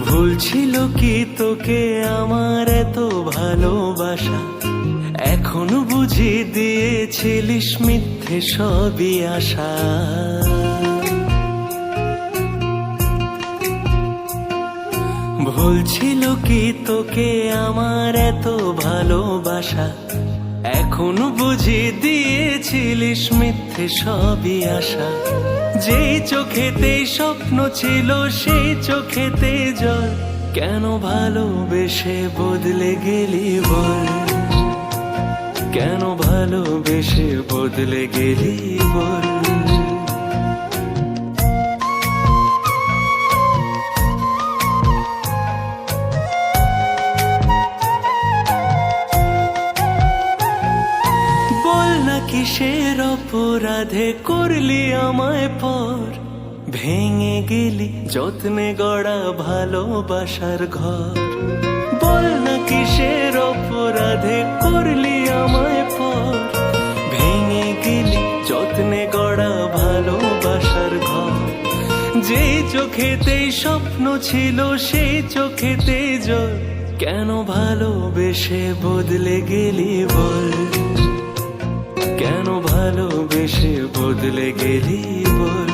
ভুল ছিল কি তোকে আমার এত ভালোবাসা, এখন বুঝি দিয়েছিলিস মিথ্যে সবই আশা। ভুল ছিল কি তোকে আমার এত ভালোবাসা, এখন বুঝি দিয়েছিলিস মিথ্যে সবই আশা। যেই চোখেতে স্বপ্ন ছিল সেই চোখেতে জল, কেন ভালোবেসে বদলে গেলি বল, কেন ভালোবেসে বদলে গেলি বল। বল না কিসের অপরাধে করলি আমায় পর, ভেঙে গেলি যত্নে গড়া ভালোবাসার ঘর। বল না কিসের অপরাধে করলি আমায় পর, ভেঙে গেলি যত্নে গড়া ভালোবাসার ঘর। যেই চোখেতেই স্বপ্ন ছিল সেই চোখেতেই জল, কেন ভালোবেসে বদলে গেলি বল, কেন ভালোবেসে বদলে গেলি বল।